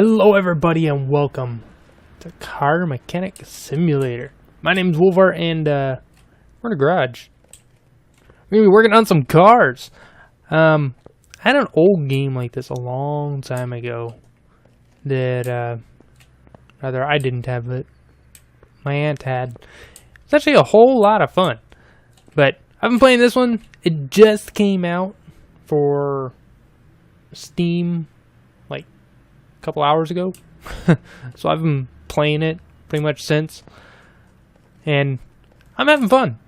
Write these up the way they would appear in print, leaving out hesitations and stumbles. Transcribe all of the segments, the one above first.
Hello everybody and welcome to Car Mechanic Simulator. My name's Wolvar and we're in a garage. We're going to be working on some cars. I had an old game like this a long time ago that, rather I didn't have it. My aunt had. It's actually a whole lot of fun. But I've been playing this one. It just came out for Steam like a couple hours ago. So I've been playing it pretty much since. And I'm having fun.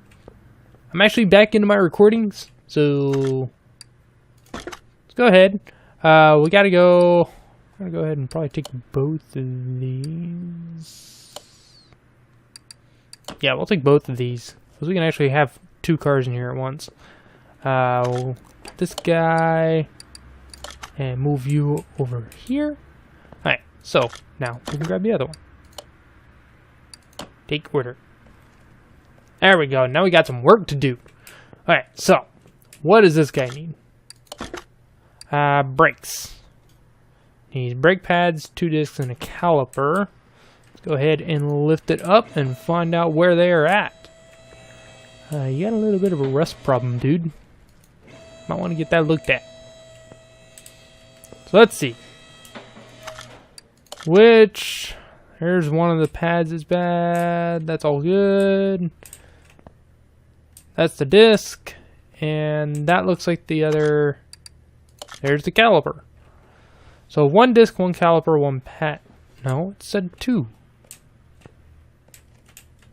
I'm actually back into my recordings. So let's go ahead. We gotta go. I'm gonna go ahead and probably take both of these. Yeah, we'll take both of these. Because we can actually have two cars in here at once. This guy. And move you over here. Alright, so now we can grab the other one. Take order. There we go. Now we got some work to do. Alright, so what does this guy need? Brakes. Needs brake pads, 2 discs, and a caliper. Let's go ahead and lift it up and find out where they are at. You got a little bit of a rust problem, dude. Might want to get that looked at. So let's see. There's one of the pads is bad. That's all good. That's the disc. And that looks like the other. There's the caliper. So 1 disc, 1 caliper, 1 pad. No, it said 2.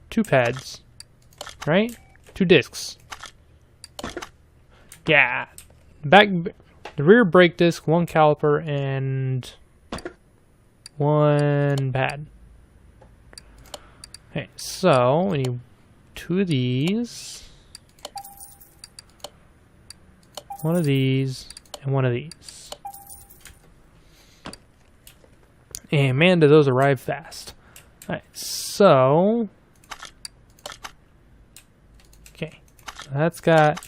2 pads. Right? 2 discs. Yeah. The rear brake disc, 1 caliper, and 1 pad. Okay, so we need 2 of these, 1 of these, and 1 of these. And man, do those arrive fast. Alright, so okay, so that's got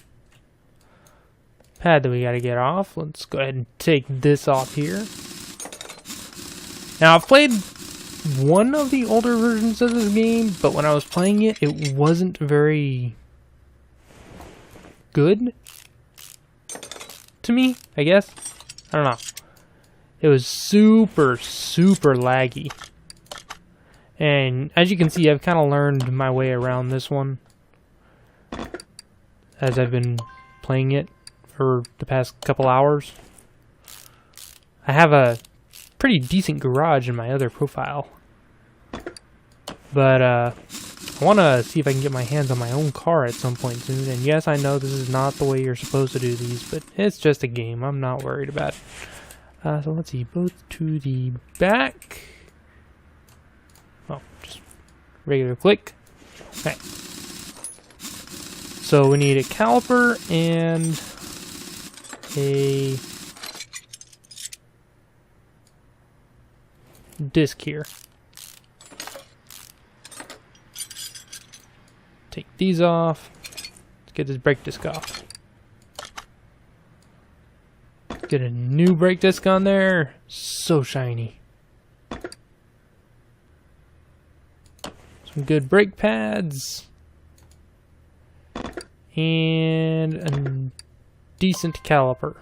pad that we got to get off. Let's go ahead and take this off here. Now, I've played one of the older versions of this game, but when I was playing it, it wasn't very good to me, I guess. I don't know. It was super, super laggy. And as you can see, I've kind of learned my way around this one as I've been playing it for the past couple hours. I have a pretty decent garage in my other profile. But I want to see if I can get my hands on my own car at some point soon. And yes, I know this is not the way you're supposed to do these, but it's just a game. I'm not worried about it. So let's see, both to the back. Oh, just regular click. Okay. So we need a caliper and a disc here. Take these off. Let's get this brake disc off. Get a new brake disc on there. So shiny. Some good brake pads. And a decent caliper.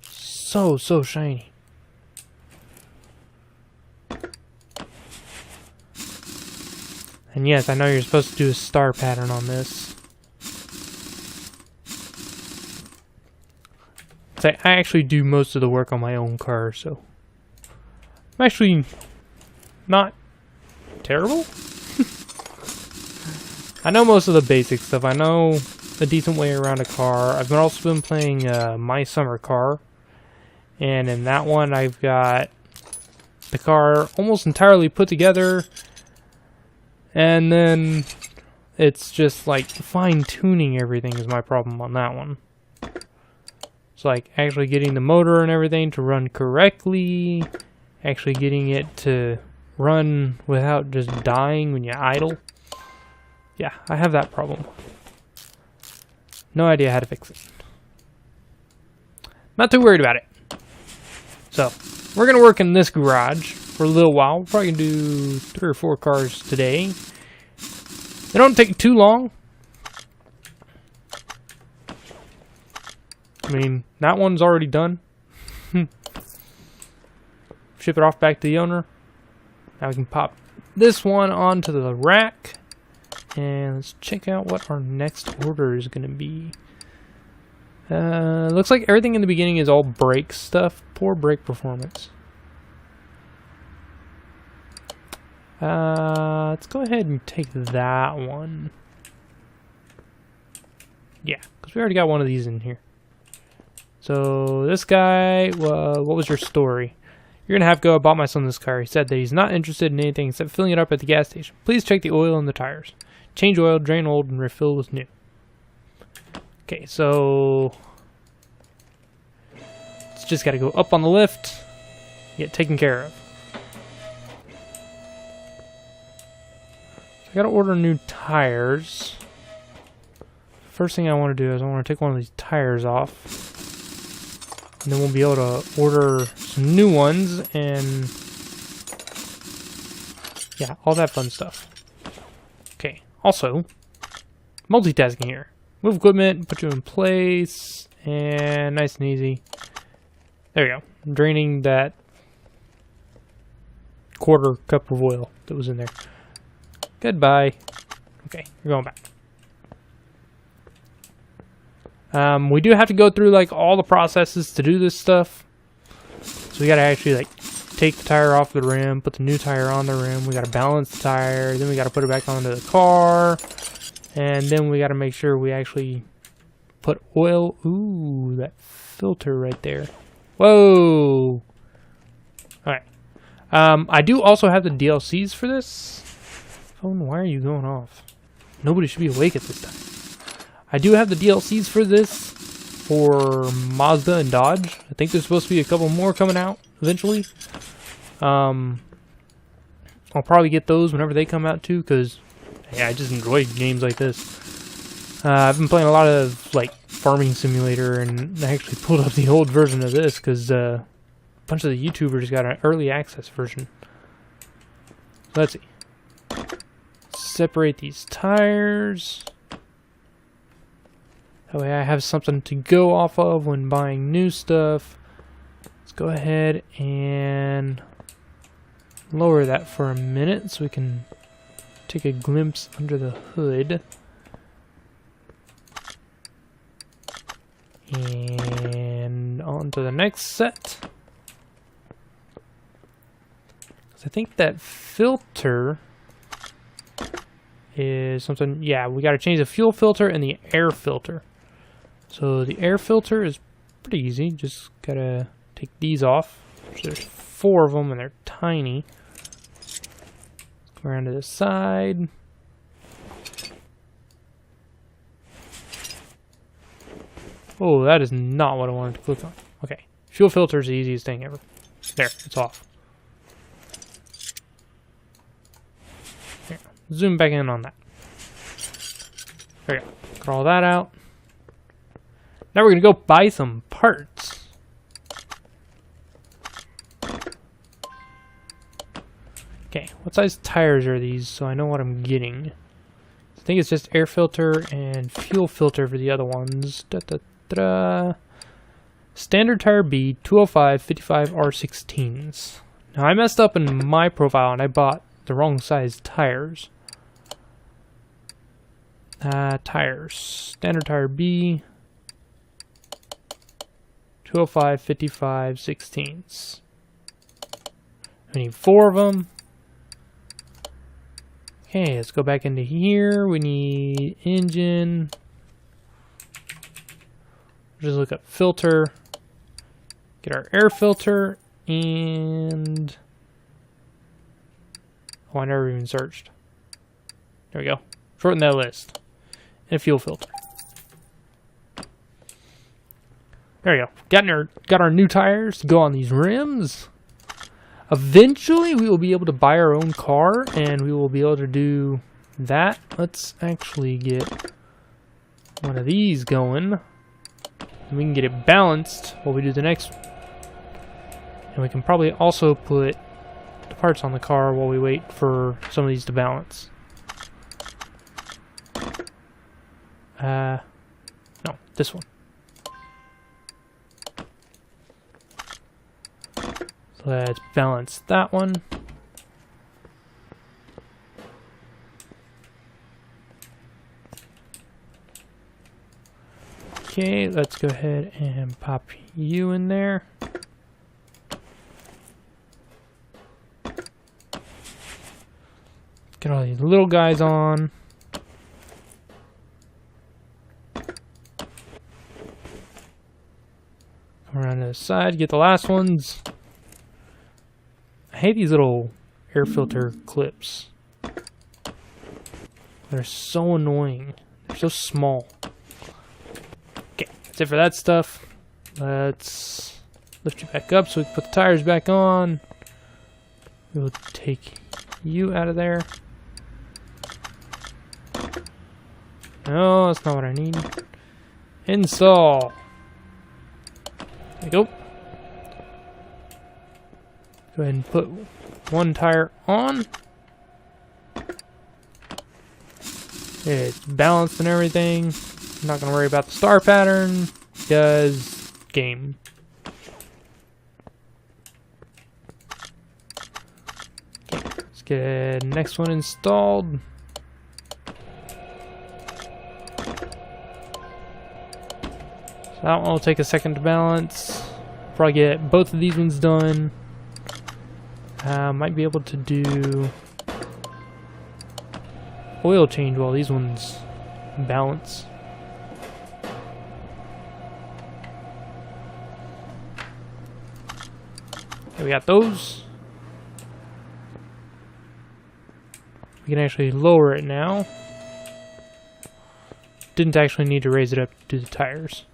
So shiny. And yes, I know you're supposed to do a star pattern on this. So I actually do most of the work on my own car, so I'm actually not terrible. I know most of the basic stuff. I know a decent way around a car. I've also been playing My Summer Car. And in that one, I've got the car almost entirely put together. And then it's just like fine-tuning everything is my problem on that one. It's like actually getting the motor and everything to run correctly. Actually getting it to run without just dying when you idle. Yeah, I have that problem. No idea how to fix it. Not too worried about it. So, we're going to work in this garage for a little while. We're probably going to do 3 or 4 cars today. They don't take too long. I mean, that one's already done. Ship it off back to the owner. Now we can pop this one onto the rack. And let's check out what our next order is going to be. Looks like everything in the beginning is all brake stuff. Poor brake performance. Let's go ahead and take that one. Yeah, because we already got one of these in here. So this guy, what was your story? You're gonna have to go. I bought my son this car. He said that he's not interested in anything except filling it up at the gas station. Please check the oil and the tires. Change oil, drain old, and refill with new. Okay, so it's just gotta go up on the lift, get taken care of. So I gotta order new tires. First thing I want to do is I want to take one of these tires off. And then we'll be able to order some new ones and yeah, all that fun stuff. Okay, also, multitasking here. Move equipment, put you in place, and nice and easy. There you go. I'm draining that quarter cup of oil that was in there. Goodbye. Okay, you're going back. We do have to go through like all the processes to do this stuff. So we gotta actually like take the tire off the rim, put the new tire on the rim. We gotta balance the tire, then we gotta put it back onto the car, and then we gotta make sure we actually put oil. Ooh, that filter right there. Whoa. All right. I do also have the DLCs for this. Phone, why are you going off? Nobody should be awake at this time. I do have the DLCs for this for Mazda and Dodge. I think there's supposed to be a couple more coming out eventually. I'll probably get those whenever they come out too, because yeah, I just enjoy games like this. I've been playing a lot of like Farming Simulator, and I actually pulled up the old version of this because a bunch of the YouTubers got an early access version. Let's see. Separate these tires. That way I have something to go off of when buying new stuff. Let's go ahead and lower that for a minute so we can take a glimpse under the hood. And on to the next set. I think that filter is something, yeah, we got to change the fuel filter and the air filter. So the air filter is pretty easy. Just got to take these off. So there's 4 of them and they're tiny. Go around to the side. Oh, that is not what I wanted to click on. Okay, fuel filter is the easiest thing ever. There, it's off. Here, zoom back in on that. There you go. Got all that out. Now we're going to go buy some parts. Okay, what size tires are these so I know what I'm getting? I think it's just air filter and fuel filter for the other ones. Standard tire B, 205 55 R16s. Now I messed up in my profile and I bought the wrong size tires. Tires. Standard tire B, 205 55 16s. I need 4 of them. Okay, let's go back into here. We need engine. Just look up filter. Get our air filter and oh, I never even searched. There we go. Shorten that list. And fuel filter. There we go. Got our new tires to go on these rims. Eventually, we will be able to buy our own car, and we will be able to do that. Let's actually get one of these going. And we can get it balanced while we do the next one. And we can probably also put the parts on the car while we wait for some of these to balance. No, this one. So let's balance that one. Okay, let's go ahead and pop you in there. Get all these little guys on. Come around to the side, get the last ones. I hate these little air filter clips. They're so annoying. They're so small. Okay, that's it for that stuff. Let's lift you back up so we can put the tires back on. We'll take you out of there. No, that's not what I need. Install. There we go. Go ahead and put one tire on. It's balanced and everything. I'm not going to worry about the star pattern because game. Okay, let's get the next one installed. That one will take a second to balance. Probably get both of these ones done. Might be able to do oil change while these ones balance. Okay, we got those. We can actually lower it now. Didn't actually need to raise it up to do the tires.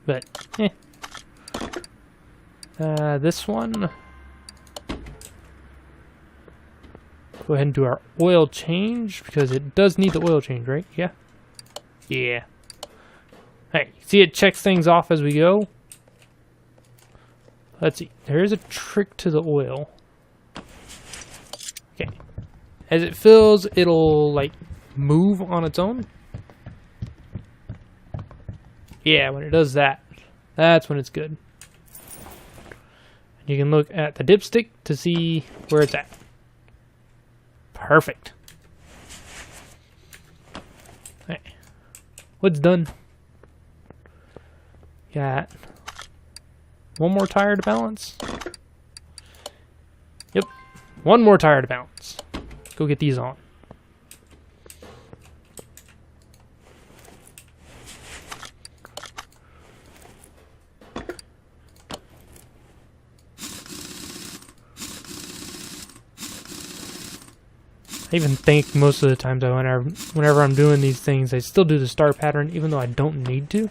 But, this one. Go ahead and do our oil change because it does need the oil change, right? Yeah. Yeah. Hey, see it checks things off as we go. Let's see. There is a trick to the oil. Okay. As it fills, it'll like move on its own. Yeah, when it does that, that's when it's good. You can look at the dipstick to see where it's at. Perfect. Hey, what's done? Got one more tire to balance. Yep, one more tire to balance. Go get these on. I even think most of the times whenever I'm doing these things, I still do the star pattern even though I don't need to.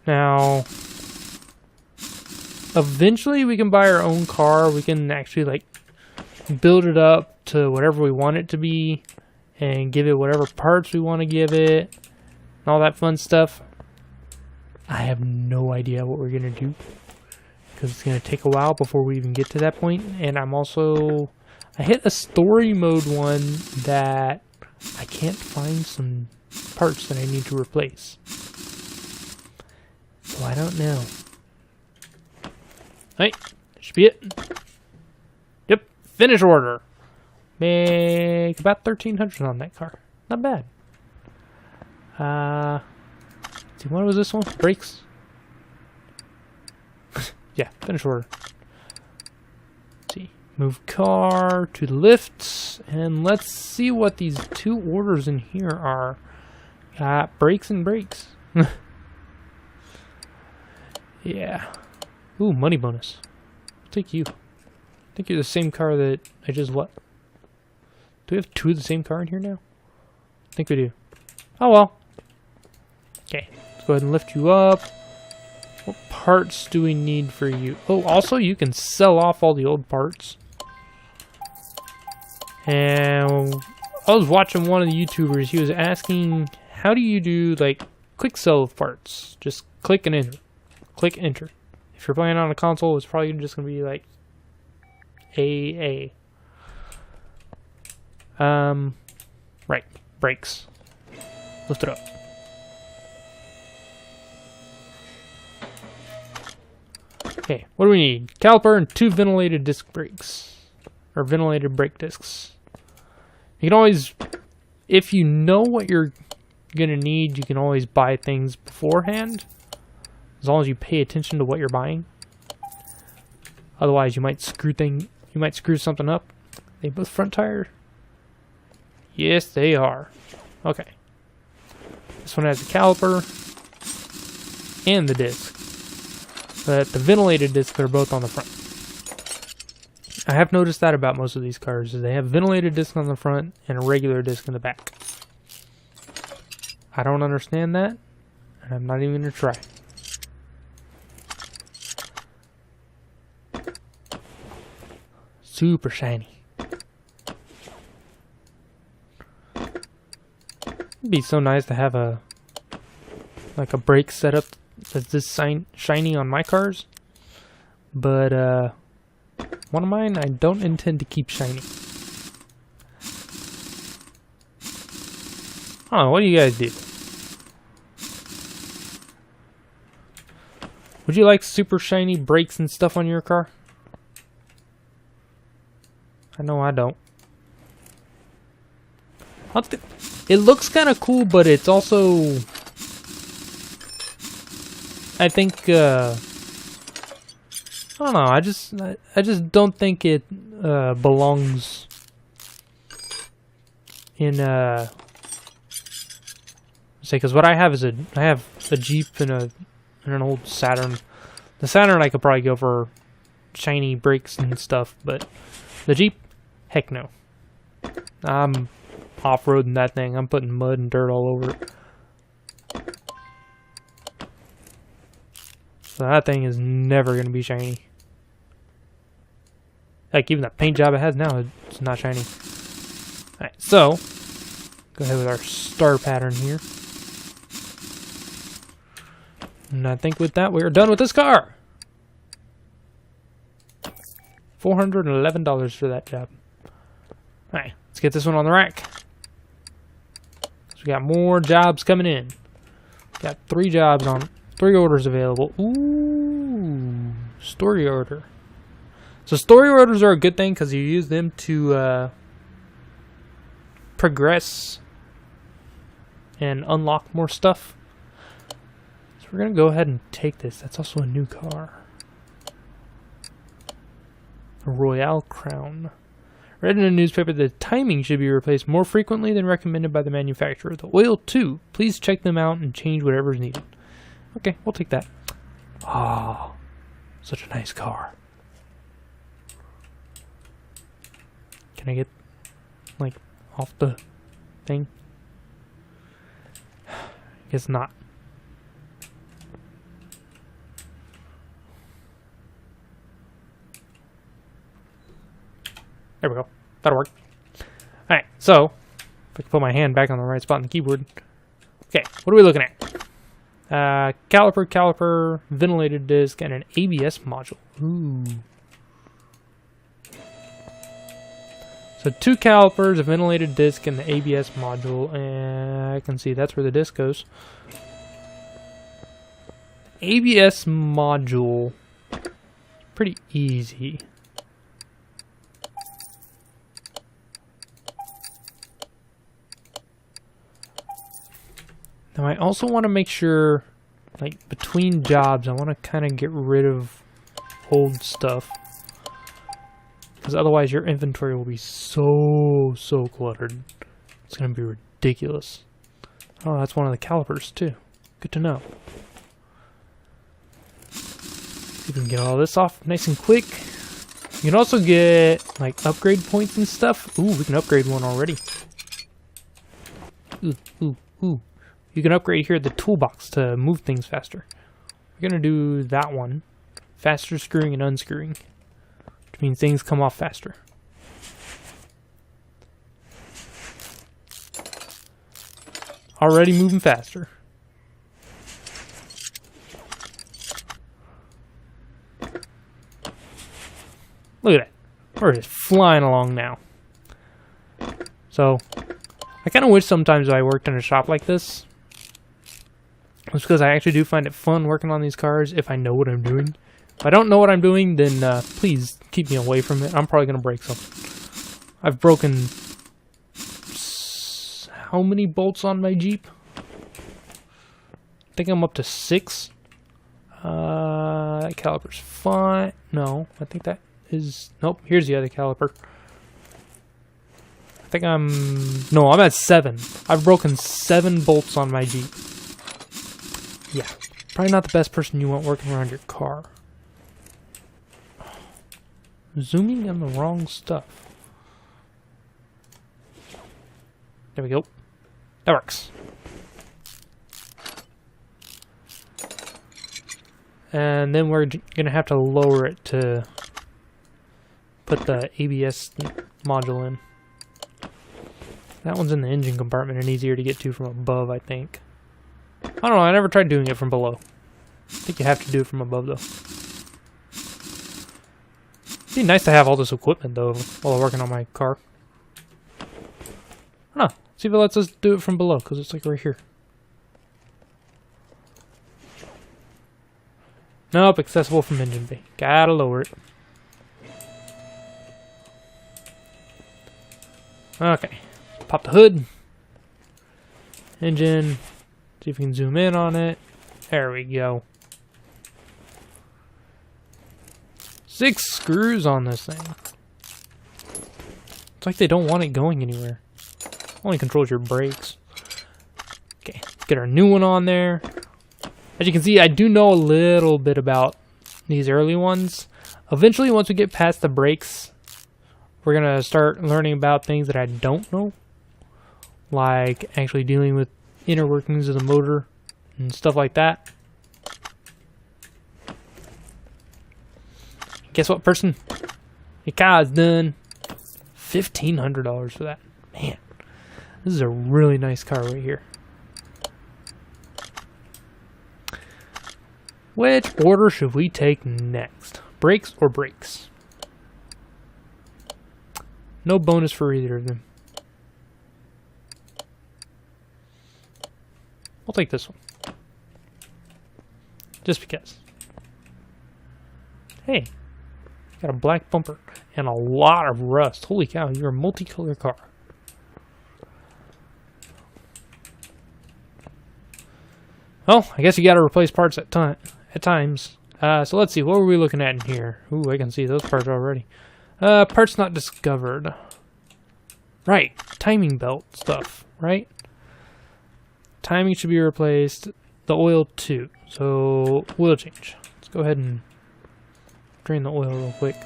Now, eventually we can buy our own car. We can actually like build it up to whatever we want it to be and give it whatever parts we want to give it. All that fun stuff. I have no idea what we're gonna do because it's gonna take a while before we even get to that point. And I hit a story mode one that I can't find some parts that I need to replace. So I don't know. Hey, that should be it. Yep, finish order. Make about 1,300 on that car. Not bad. See, what was this one? Brakes? Yeah, finish order. Let's see. Move car to the lifts. And let's see what these two orders in here are. Got brakes and brakes. Yeah. Ooh, money bonus. I'll take you. I think you're the same car that I just what? Do we have two of the same car in here now? I think we do. Oh well. Okay, let's go ahead and lift you up. What parts do we need for you? Oh, also you can sell off all the old parts. And I was watching one of the YouTubers. He was asking, how do you do like quick sell of parts? Just click and enter. Click enter. If you're playing on a console, it's probably just gonna be like AA. Right, brakes. Lift it up. Okay, what do we need? Caliper and 2 ventilated disc brakes. Or ventilated brake discs. You can always, if you know what you're gonna need, you can always buy things beforehand. As long as you pay attention to what you're buying. Otherwise you might screw something up. They both front tire? Yes, they are. Okay. This one has a caliper and the disc. But the ventilated discs are both on the front. I have noticed that about most of these cars, is they have ventilated discs on the front and a regular disc in the back. I don't understand that, and I'm not even going to try. Super shiny. It'd be so nice to have a brake setup that's this shiny on my cars, but one of mine I don't intend to keep shiny. I don't know, what do you guys do? Would you like super shiny brakes and stuff on your car? I know I don't. It looks kind of cool, but it's also, I think, I don't know, I just don't think it belongs in say, because what I have is I have a Jeep and an old Saturn. The Saturn I could probably go for shiny brakes and stuff, but the Jeep, heck no. I'm off-roading that thing. I'm putting mud and dirt all over it. So that thing is never going to be shiny. Like, even the paint job it has now, it's not shiny. Alright, so, go ahead with our star pattern here. And I think with that, we are done with this car! $411 for that job. Alright, let's get this one on the rack. So we got more jobs coming in. Got 3 jobs on, 3 orders available. Ooh, story order. So story orders are a good thing because you use them to progress and unlock more stuff. So we're going to go ahead and take this. That's also a new car. A Royale Crown. Read in a newspaper that the timing should be replaced more frequently than recommended by the manufacturer. The oil too. Please check them out and change whatever is needed. Okay, we'll take that. Oh, such a nice car. Can I get, like, off the thing? Guess not. There we go. That'll work. Alright, so, if I can put my hand back on the right spot on the keyboard. Okay, what are we looking at? Caliper, ventilated disc, and an ABS module. Ooh. So 2 calipers, a ventilated disc, and the ABS module. And I can see that's where the disc goes. ABS module, pretty easy. Now I also want to make sure, like, between jobs, I want to kind of get rid of old stuff. Because otherwise your inventory will be so cluttered. It's going to be ridiculous. Oh, that's one of the calipers too. Good to know. See if we can get all this off nice and quick. You can also get, like, upgrade points and stuff. Ooh, we can upgrade one already. Ooh. You can upgrade here the toolbox to move things faster. we're gonna do that one. Faster screwing and unscrewing, which means things come off faster. Already moving faster. Look at that. We're just flying along now. So, I kind of wish sometimes I worked in a shop like this. It's because I actually do find it fun working on these cars if I know what I'm doing. If I don't know what I'm doing, then please keep me away from it. I'm probably going to break something. I've broken... how many bolts on my Jeep? I think I'm up to 6. That caliper's fine. No, I think that is... nope, here's the other caliper. I think no, I'm at 7. I've broken 7 bolts on my Jeep. Yeah, probably not the best person you want working around your car. Zooming on the wrong stuff. There we go. That works. And then we're gonna have to lower it to put the ABS module in. That one's in the engine compartment and easier to get to from above, I think. I don't know, I never tried doing it from below. I think you have to do it from above, though. It'd be nice to have all this equipment, though, while I'm working on my car. Huh, see if it lets us do it from below, because it's like right here. Nope, accessible from engine bay. Gotta lower it. Okay, pop the hood. Engine. See if we can zoom in on it. There we go. 6 screws on this thing. It's like they don't want it going anywhere. Only controls your brakes. Okay, get our new one on there. As you can see, I do know a little bit about these early ones. Eventually, once we get past the brakes, we're gonna start learning about things that I don't know. Like actually dealing with inner workings of the motor and stuff like that. Guess what, person? Your car is done. $1,500 for that. Man, this is a really nice car right here. Which order should we take next? Brakes or brakes? No bonus for either of them. I'll take this one. Just because. Hey, got a black bumper and a lot of rust. Holy cow, you're a multicolored car. Well, I guess you gotta replace parts at times. So let's see, what were we looking at in here? Ooh, I can see those parts already. Parts not discovered. Right, timing belt stuff, right? Timing should be replaced. The oil too. So, oil change. Let's go ahead and drain the oil real quick.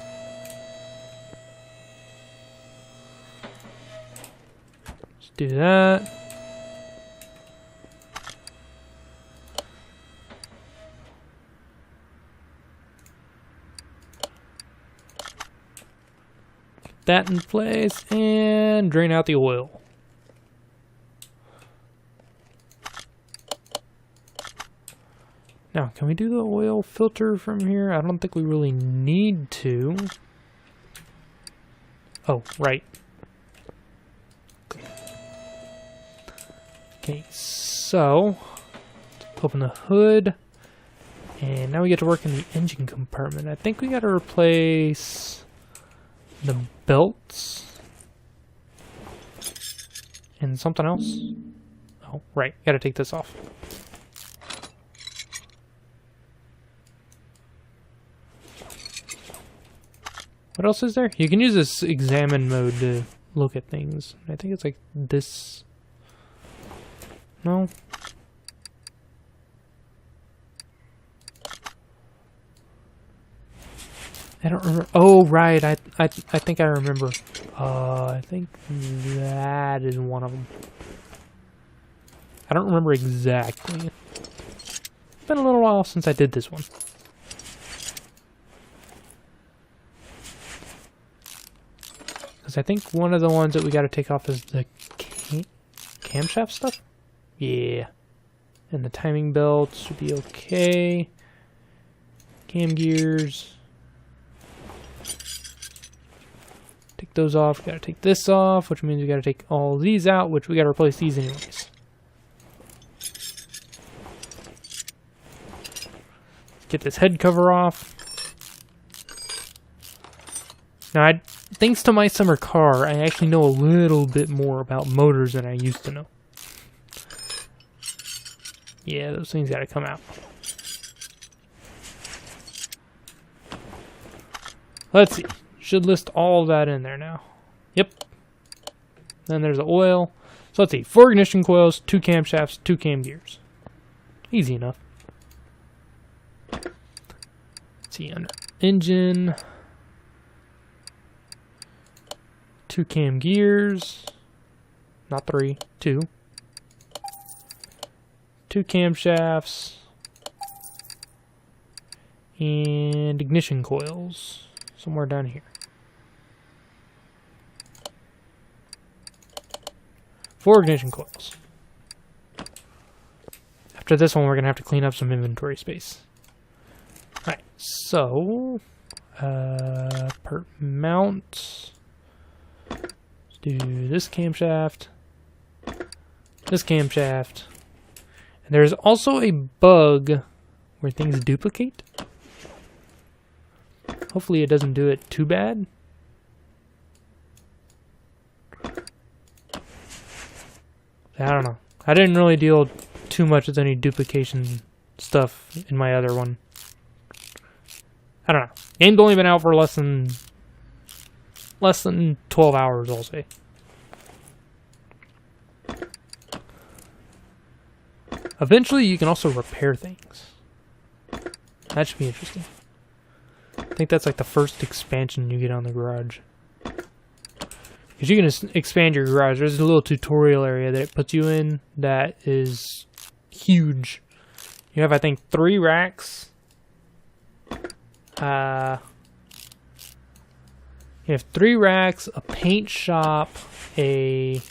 Let's do that. Get that in place and drain out the oil. Now, can we do the oil filter from here? I don't think we really need to. Oh, right. Okay, so let's open the hood. And now we get to work in the engine compartment. I think we got to replace the belts and something else. Oh, right. Got to take this off. What else is there? You can use this examine mode to look at things. I think it's like this. No? I don't remember. Oh, right. I think I remember. I think that is one of them. I don't remember exactly. been a little while since I did this one. Because I think one of the ones that we got to take off is the camshaft stuff? Yeah. And the timing belts should be okay. Cam gears. Take those off. We gotta take this off, which means we gotta take all these out, which we gotta replace these anyways. Let's get this head cover off. Now, thanks to my summer car, I actually know a little bit more about motors than I used to know. Yeah, those things gotta come out. Let's see. Should list all of that in there now. Yep. Then there's the oil. So let's see. 4 ignition coils, 2 camshafts, 2 cam gears. Easy enough. Let's see, under engine. 2 cam gears. Not 3, 2. 2 camshafts. And ignition coils. Somewhere down here. 4 ignition coils. After this one, we're going to have to clean up some inventory space. Alright, so... per mount... Let's do this camshaft. This camshaft. And there's also a bug where things duplicate. Hopefully it doesn't do it too bad. I don't know. I didn't really deal too much with any duplication stuff in my other one. I don't know. Game's only been out for less than 12 hours, I'll say. Eventually you can also repair things. That should be interesting. I think that's like the first expansion you get on the garage. Because you can expand your garage. There's a little tutorial area that it puts you in that is huge. You have, I think, 3 racks. You have 3 racks, a paint shop, a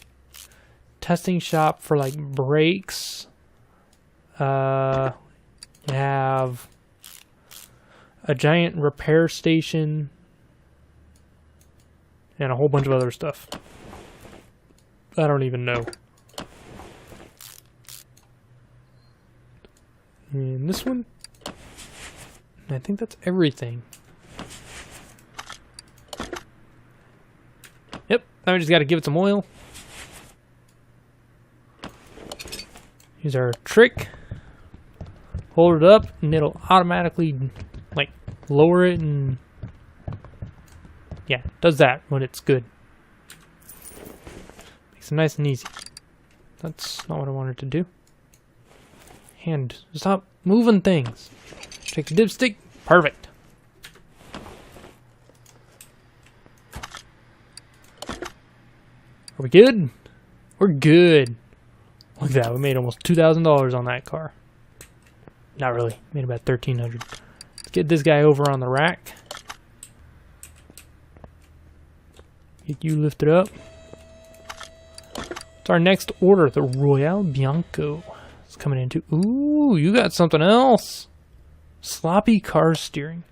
testing shop for like brakes. You have a giant repair station, and a whole bunch of other stuff. I don't even know. And this one, I think that's everything. Yep, now we just got to give it some oil. Use our trick. Hold it up, and it'll automatically like lower it, and yeah, it does that when it's good. Makes it nice and easy. That's not what I wanted to do. Hand, stop moving things. Take the dipstick. Perfect. Are we good? We're good. Look at that. We made almost $2,000 on that car. Not really. Made about $1,300. Let's get this guy over on the rack. Get you lifted up. It's our next order, the Royale Bianco. It's coming into. Ooh, you got something else. Sloppy car steering.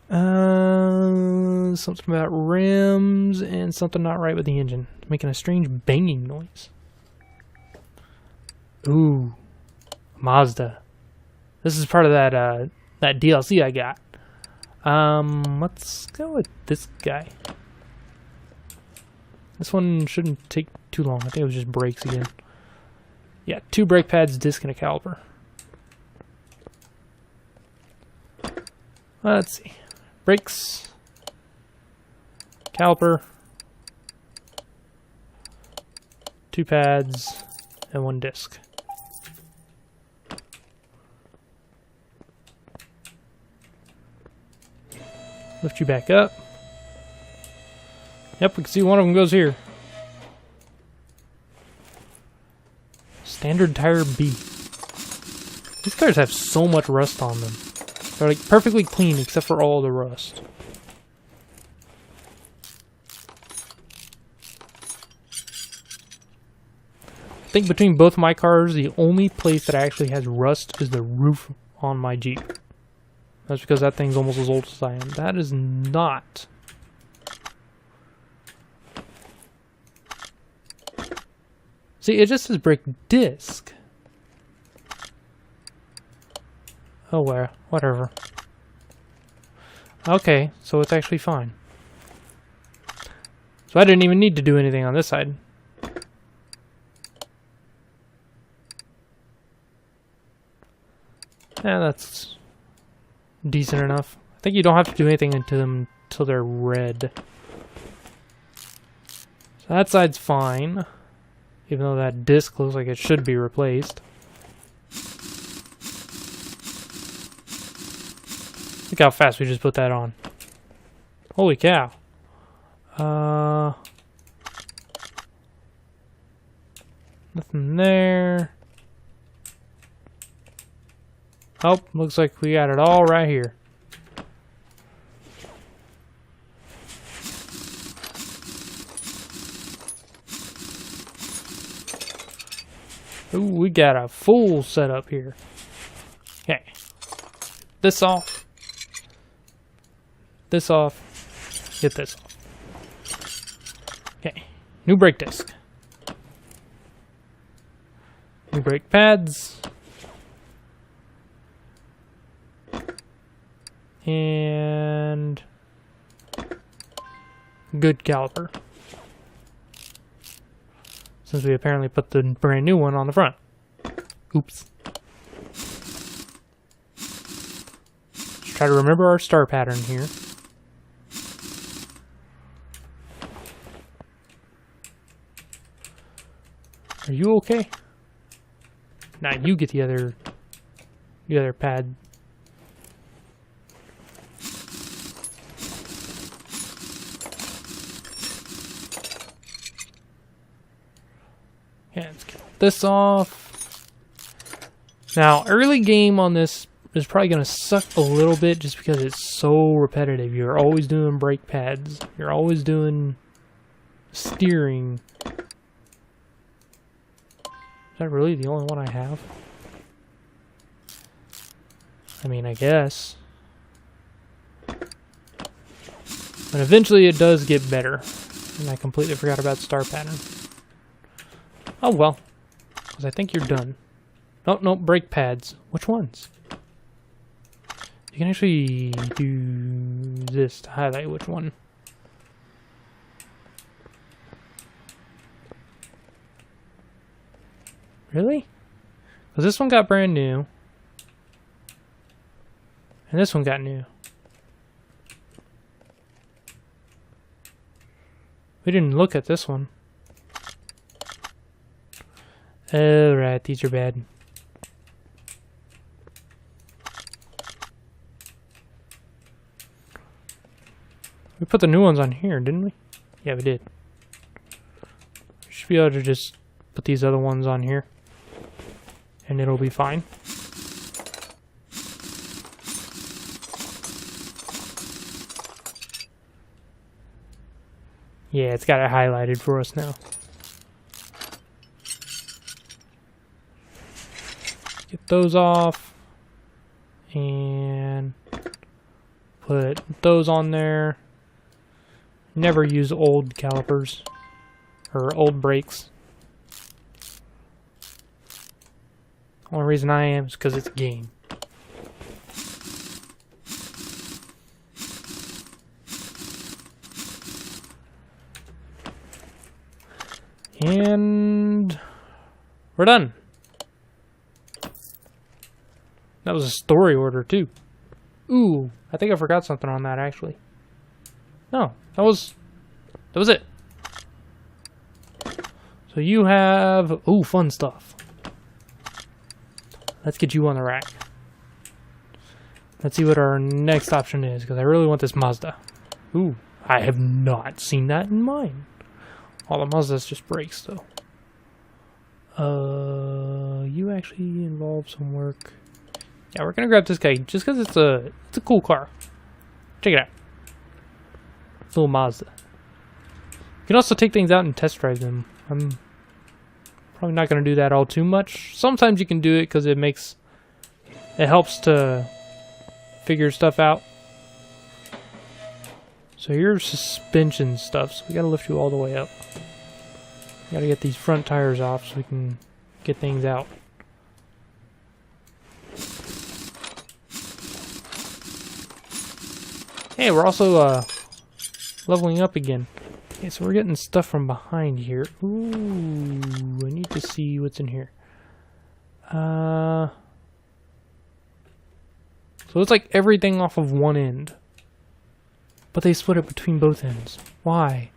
Something about rims and something not right with the engine. Making a strange banging noise. Ooh, Mazda. This is part of that that DLC I got. Let's go with this guy. This one shouldn't take too long. I think it was just brakes again. Yeah, 2 brake pads, disc, and a caliper. Let's see. Brakes. Caliper. 2 pads, and 1 disc. Lift you back up. Yep, we can see one of them goes here. Standard tire B. These cars have so much rust on them. They're like perfectly clean except for all the rust. I think between both my cars, the only place that actually has rust is the roof on my Jeep. That's because that thing's almost as old as I am. That is not. See, it just says brake disc. Oh, well, whatever. Okay, so it's actually fine. So I didn't even need to do anything on this side. Yeah, that's decent enough. I think you don't have to do anything to them until they're red. So that side's fine. Even though that disc looks like it should be replaced. Look how fast we just put that on. Holy cow. Nothing there. Oh, looks like we got it all right here. Ooh, we got a full setup here. Okay. This off. This off. Get this off. Okay. New brake disc. New brake pads. And good caliper. Since we apparently put the brand new one on the front. Oops. Let's try to remember our star pattern here. Are you okay? Now you get the other pad. Yeah, let's get this off. Now, early game on this is probably going to suck a little bit just because it's so repetitive. You're always doing brake pads. You're always doing steering. Is that really the only one I have? I mean, I guess. But eventually it does get better. And I completely forgot about star pattern. Oh well. Because I think you're done. Oh, no, brake pads. Which ones? You can actually do this to highlight which one. Really? Because this one got brand new. And this one got new. We didn't look at this one. Alright, these are bad. We put the new ones on here, didn't we? Yeah, we did. We should be able to just put these other ones on here. And it'll be fine. Yeah, it's got it highlighted for us now. Get those off. And put those on there. Never use old calipers. Or old brakes. Only reason I am is because it's a game. And we're done. That was a story order too. Ooh, I think I forgot something on that actually. No, that was it. So you have fun stuff. Let's get you on the rack. Let's see what our next option is, because I really want this Mazda. Ooh, I have not seen that in mine. All the Mazdas just brakes, though. You actually involve some work. Yeah, we're gonna grab this guy just because it's a cool car. Check it out. Little Mazda. You can also take things out and test drive them. I'm probably not gonna do that all too much. Sometimes you can do it because it helps to figure stuff out. So here's suspension stuff. So we gotta lift you all the way up. We gotta get these front tires off so we can get things out. Hey, we're also leveling up again. Okay, so we're getting stuff from behind here. Ooh, I need to see what's in here. So it's like everything off of one end. But they split it between both ends. Why?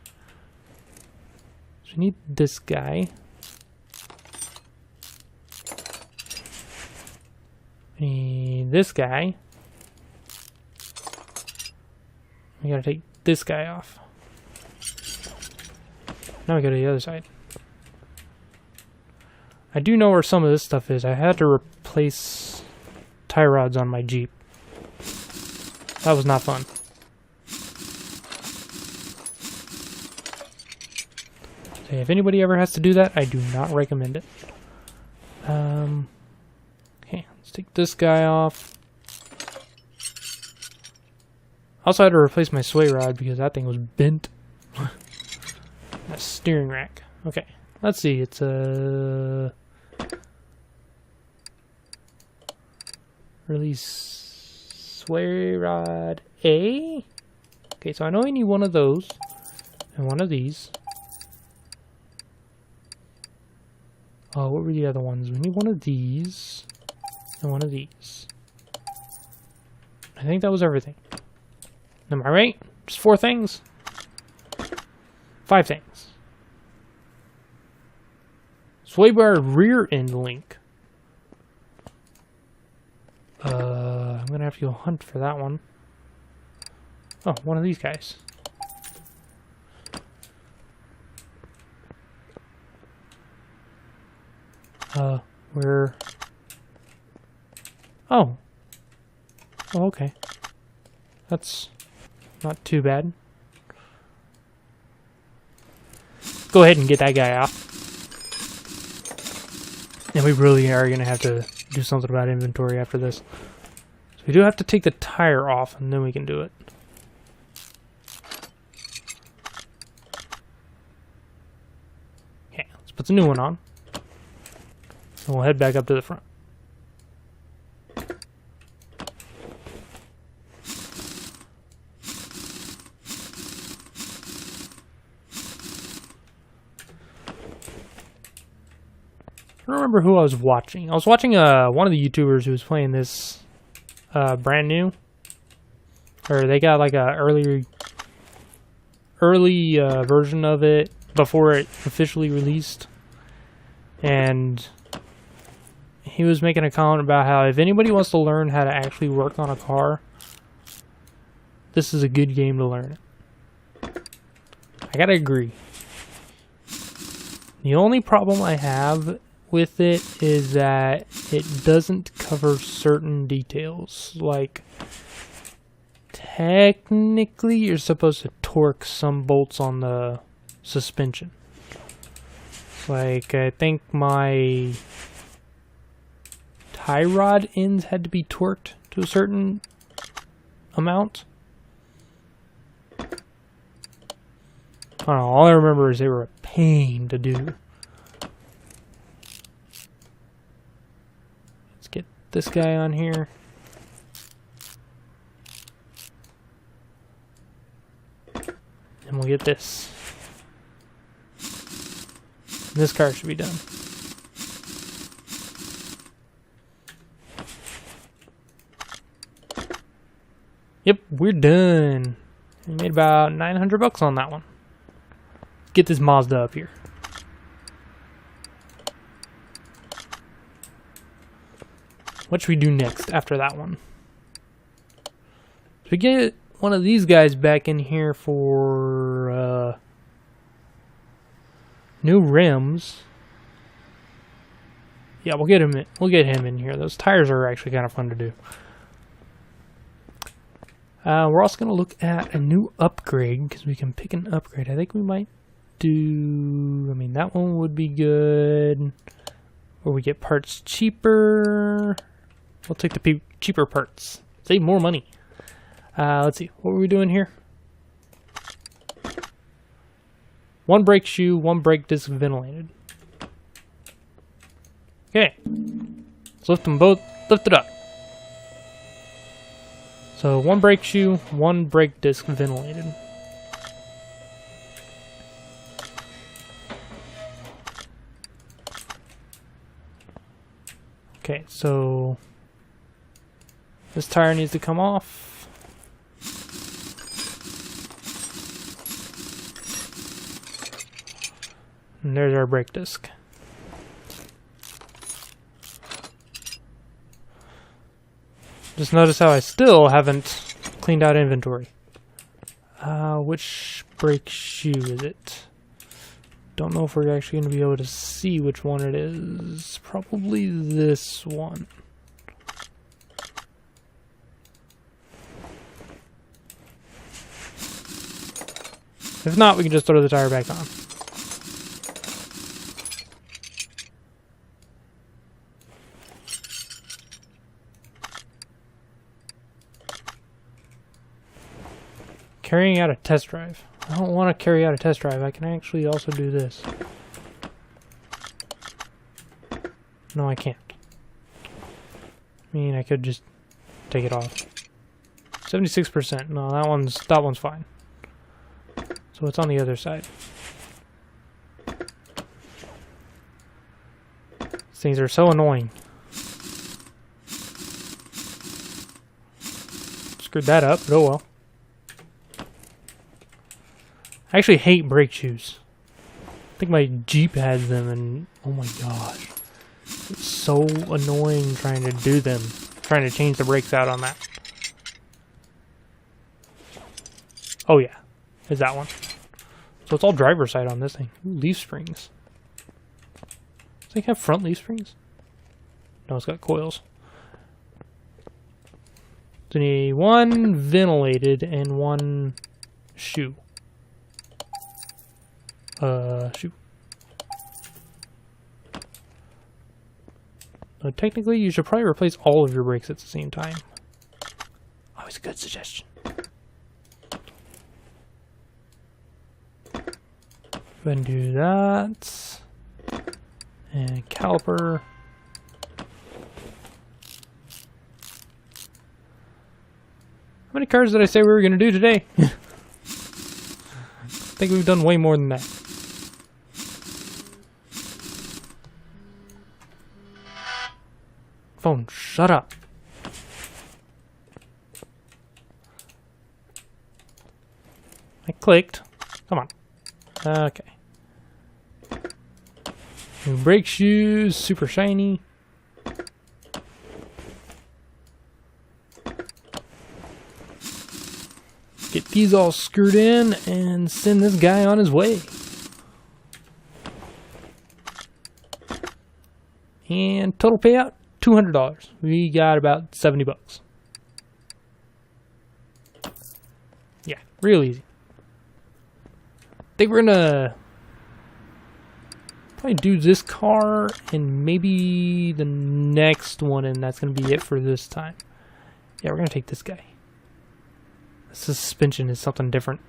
So we need this guy. We need this guy. We gotta take this guy off. Now we go to the other side. I do know where some of this stuff is. I had to replace tie rods on my Jeep. That was not fun. So if anybody ever has to do that, I do not recommend it. Okay, let's take this guy off. I also had to replace my sway rod because that thing was bent. A steering rack. Okay, let's see. It's a release sway rod A. Okay, so I know I need one of those and one of these. Oh, what were the other ones? We need one of these and one of these. I think that was everything. Am I right? Just 4 things? 5 things. Sway bar rear end link. I'm gonna have to go hunt for that one. Oh, one of these guys. Where? Oh. Oh, okay. That's not too bad. Go ahead and get that guy off. And we really are going to have to do something about inventory after this. So we do have to take the tire off, and then we can do it. Okay, let's put the new one on. And we'll head back up to the front. I don't remember who I was watching. I was watching one of the YouTubers who was playing this brand new, or they got like a early version of it before it officially released, and he was making a comment about how if anybody wants to learn how to actually work on a car, this is a good game to learn it. I gotta agree. The only problem I have with it is that it doesn't cover certain details. Like, technically you're supposed to torque some bolts on the suspension. Like, I think my tie rod ends had to be torqued to a certain amount. I don't know, all I remember is they were a pain to do. This guy on here. And we'll get this. This car should be done. Yep, we're done. We made about 900 bucks on that one. Let's get this Mazda up here. What should we do next after that one? So we get one of these guys back in here for new rims Yeah, we'll get him in. We'll get him in here. Those tires are actually kind of fun to do. We're also going to look at a new upgrade, because we can pick an upgrade. I think we might do... I mean, that one would be good. Or we get parts cheaper. We'll take the cheaper parts. Save more money. Let's see. What were we doing here? One brake shoe, one brake disc ventilated. Okay. Let's lift them both. Lift it up. So one brake shoe, one brake disc ventilated. Okay, so this tire needs to come off. And there's our brake disc. Just notice how I still haven't cleaned out inventory. Which brake shoe is it? Don't know if we're actually going to be able to see which one it is. Probably this one. If not, we can just throw the tire back on. Carrying out a test drive. I don't want to carry out a test drive. I can actually also do this. No, I can't. I mean, I could just take it off. 76%. No, that one's fine. So what's on the other side? These things are so annoying. Screwed that up, but oh well. I actually hate brake shoes. I think my Jeep has them, and oh my gosh. It's so annoying trying to do them. Trying to change the brakes out on that. Oh yeah, is that one. So it's all driver's side on this thing. Ooh, leaf springs. Does it have front leaf springs? No, it's got coils. So you need one ventilated and one shoe. Shoot. Technically, you should probably replace all of your brakes at the same time. Always a good suggestion. Go ahead and do that. And caliper. How many cars did I say we were going to do today? I think we've done way more than that. Phone, shut up. I clicked. Come on. Okay. New brake shoes, super shiny. Get these all screwed in and send this guy on his way. And total payout, $200. We got about 70 bucks. Yeah, real easy. I think we're gonna probably do this car and maybe the next one, and that's gonna be it for this time. Yeah, we're gonna take this guy. The suspension is something different.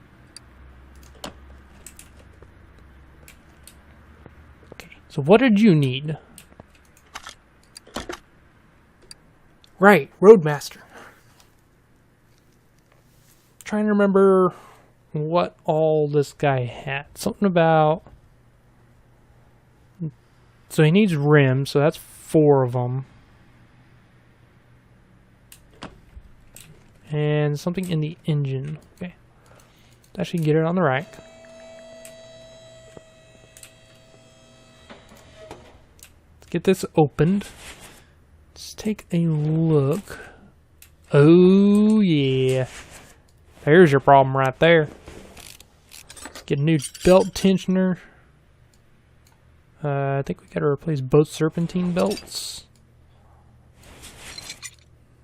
Okay, so what did you need? Right, Roadmaster. Trying to remember what all this guy had. Something about... So he needs rims, so that's 4 of them. And something in the engine. Okay. Actually get it on the rack. Let's get this opened. Let's take a look. Oh yeah. There's your problem right there. Let's get a new belt tensioner. I think we gotta replace both serpentine belts.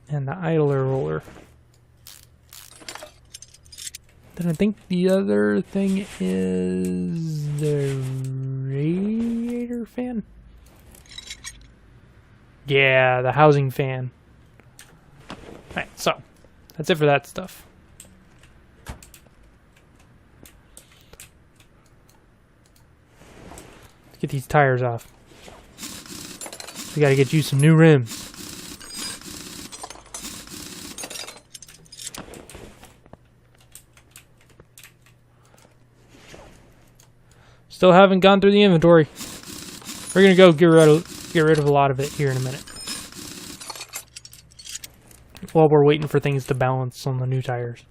And the idler roller. Then I think the other thing is the radiator fan? Yeah, the housing fan. Alright, so that's it for that stuff. Let's get these tires off. We gotta get you some new rims. Still haven't gone through the inventory. We're gonna go get rid of a lot of it here in a minute. While we're waiting for things to balance on the new tires.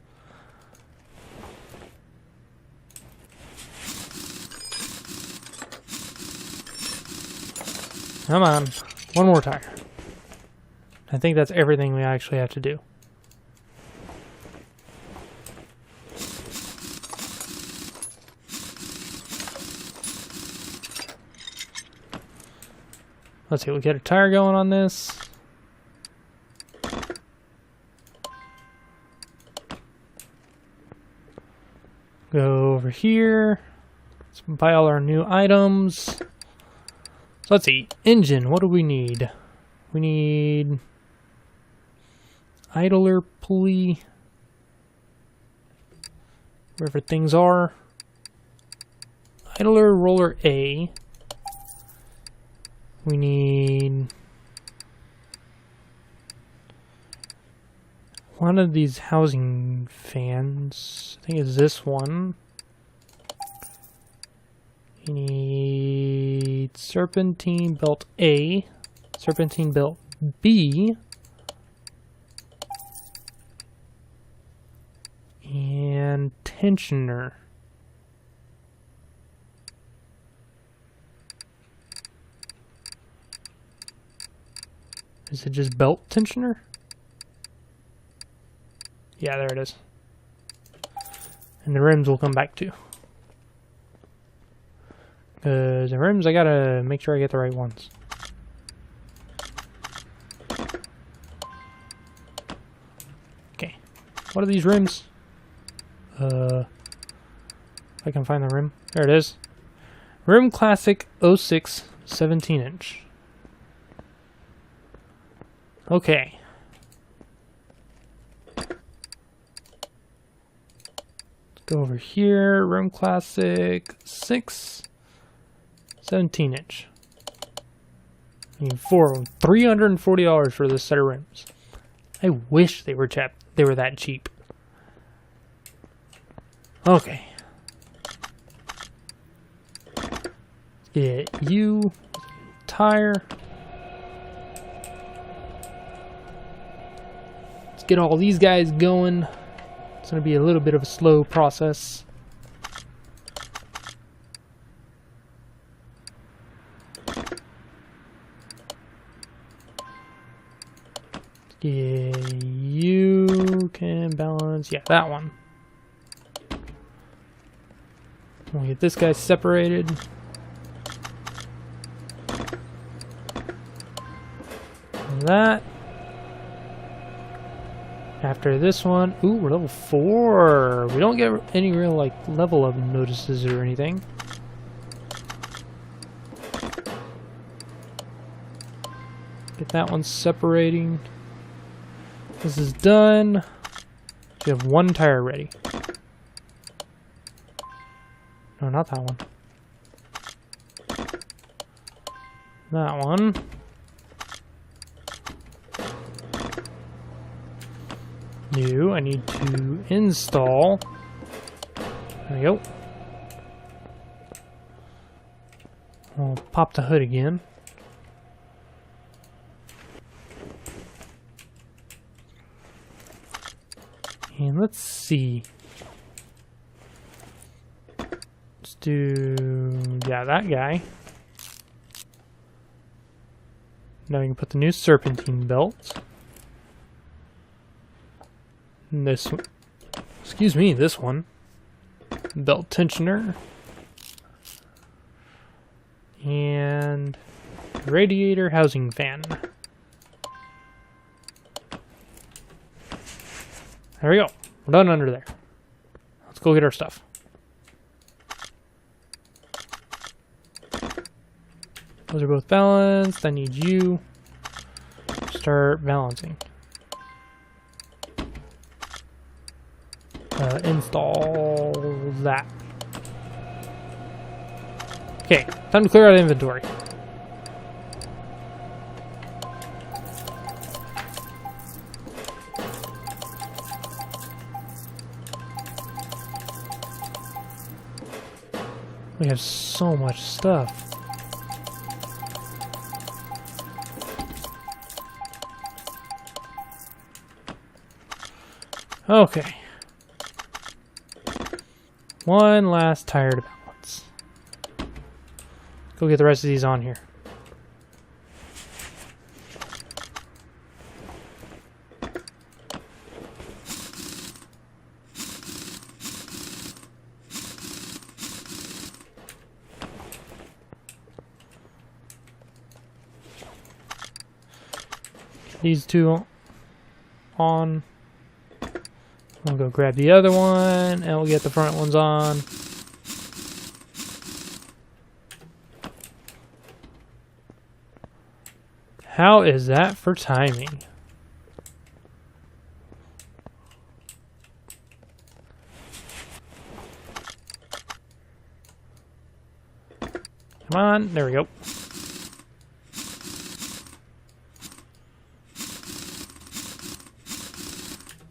Come on, one more tire. I think that's everything we actually have to do. Let's see, we'll get a tire going on this. Go over here. Let's buy all our new items. So let's see, engine, what do we need? We need idler pulley. Wherever things are. Idler roller A. We need one of these housing fans. I think it's this one. You need serpentine belt A, serpentine belt B, and tensioner. Is it just belt tensioner? Yeah, there it is. And the rims will come back too. Because the rims, I gotta make sure I get the right ones. Okay. What are these rims? If I can find the rim. There it is. Rim Classic 06 17-inch. Okay. Let's go over here. Rim Classic 6 17-inch. I mean, for $340 for this set of rims. I wish they were that cheap. Okay. Get you tire. Get all these guys going. It's going to be a little bit of a slow process. Yeah, you can balance. Yeah, that one. We'll get this guy separated. That. After this one, ooh, we're level 4. We don't get any real like level up notices or anything. Get that one separating. This is done. We have one tire ready. No, not that one. That one. New. I need to install. There we go. We'll pop the hood again. And let's see. Let's do, yeah, that guy. Now we can put the new serpentine belt. And this one, excuse me, this one. Belt tensioner. And radiator housing fan. There we go. We're done under there. Let's go get our stuff. Those are both balanced. I need you to start balancing. Install that. Okay, time to clear out inventory. We have so much stuff. Okay. One last tire to balance. Go get the rest of these on here. These two on. We'll go grab the other one, and we'll get the front ones on. How is that for timing? Come on, there we go.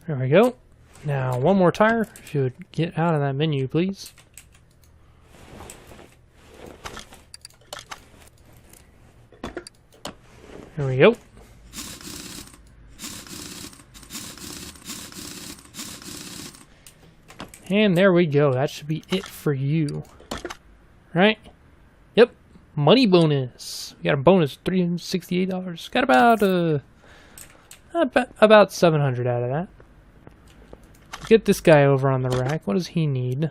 There we go. Now, one more tire. If you would get out of that menu, please. There we go. And there we go. That should be it for you. Right? Yep. Money bonus. We got a bonus, $368. Got about 700 out of that. Get this guy over on the rack. What does he need?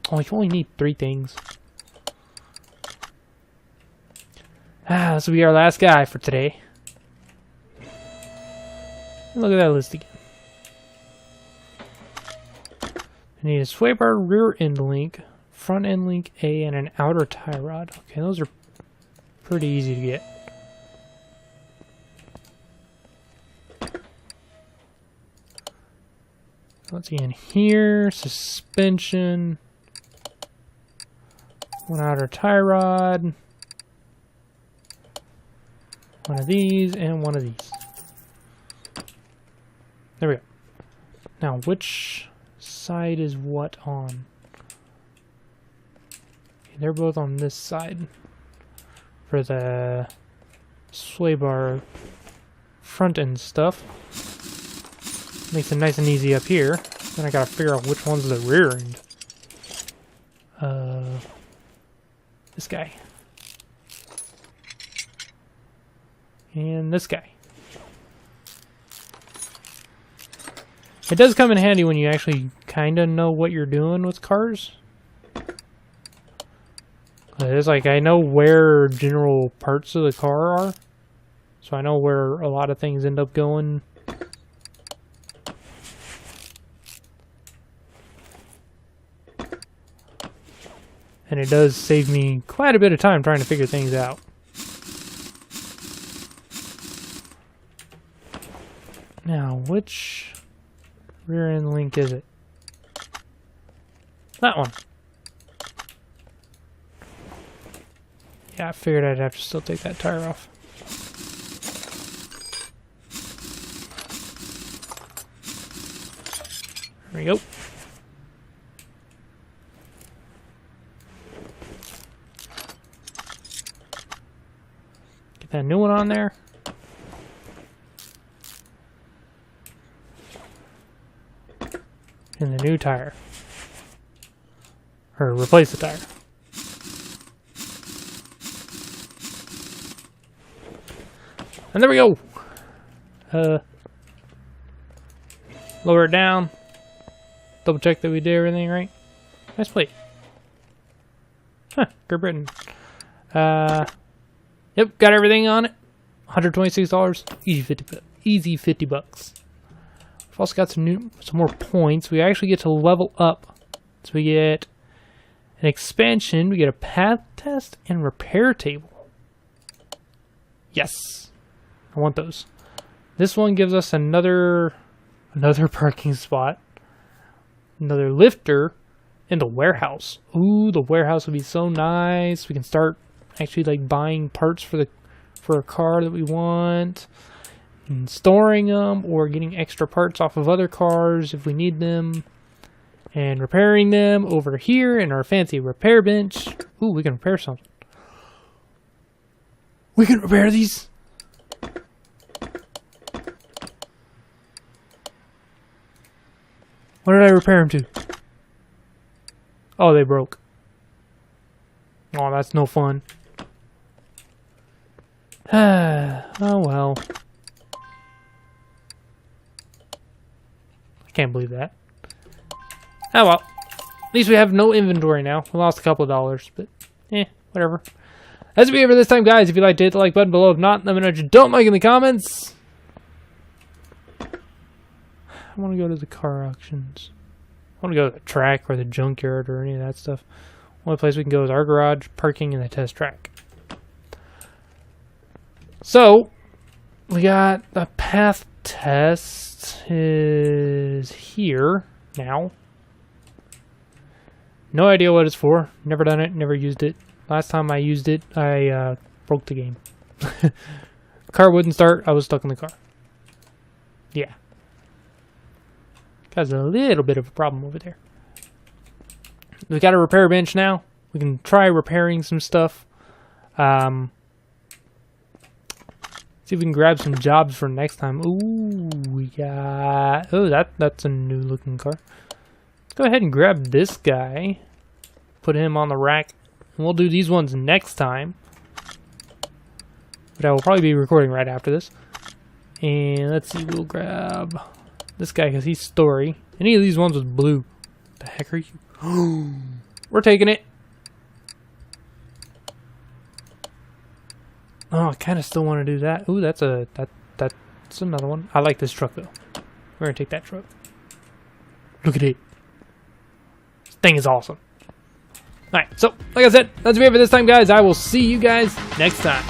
Oh, you only need 3 things. This will be our last guy for today. Look at that list again. I need a sway bar, rear end link, front end link A, and an outer tie rod. Okay, those are pretty easy to get. Let's see in here, suspension, one outer tie rod, one of these, and one of these. There we go. Now, which side is what on? Okay, they're both on this side for the sway bar front end stuff. Makes it nice and easy up here. Then I gotta figure out which one's the rear end. This guy. And this guy. It does come in handy when you actually kind of know what you're doing with cars. It's like I know where general parts of the car are. So I know where a lot of things end up going. And it does save me quite a bit of time trying to figure things out. Now, which rear end link is it? That one. Yeah, I figured I'd have to still take that tire off. There we go. That new one on there. And the new tire. Or replace the tire. And there we go. Lower it down. Double check that we did everything right. Nice plate. Huh, Great Britain. Yep, got everything on it. $126. Easy 50 bucks. We've also got some more points. We actually get to level up. So we get an expansion. We get a path test and repair table. Yes, I want those. This one gives us another parking spot, another lifter, and a warehouse. Ooh, the warehouse would be so nice. We can start actually like buying parts for a car that we want, and storing them, or getting extra parts off of other cars if we need them, and repairing them over here in our fancy repair bench. Ooh, we can repair something. We can repair these. What did I repair them to? Oh, they broke. Oh, that's no fun. Oh well. I can't believe that. Oh well. At least we have no inventory now. We lost a couple of dollars, but whatever. That's it for this time, guys. If you liked it, hit the like button below. If not, let me know what you don't like in the comments. I want to go to the car auctions. I want to go to the track or the junkyard or any of that stuff. Only place we can go is our garage, parking, and the test track. So, we got the path test is here now. No idea what it's for. Never done it, never used it. Last time I used it, I broke the game. Car wouldn't start, I was stuck in the car. Yeah. Got a little bit of a problem over there. We got a repair bench now. We can try repairing some stuff. See if we can grab some jobs for next time. Ooh, we got... Oh, that's a new looking car. Let's go ahead and grab this guy. Put him on the rack. And we'll do these ones next time. But I will probably be recording right after this. And let's see, we'll grab this guy because he's story. Any of these ones with blue. The heck are you? We're taking it. Oh, I kind of still want to do that. Ooh, that's another one. I like this truck though. We're gonna take that truck. Look at it. This thing is awesome. All right, so like I said, that's it for this time, guys. I will see you guys next time.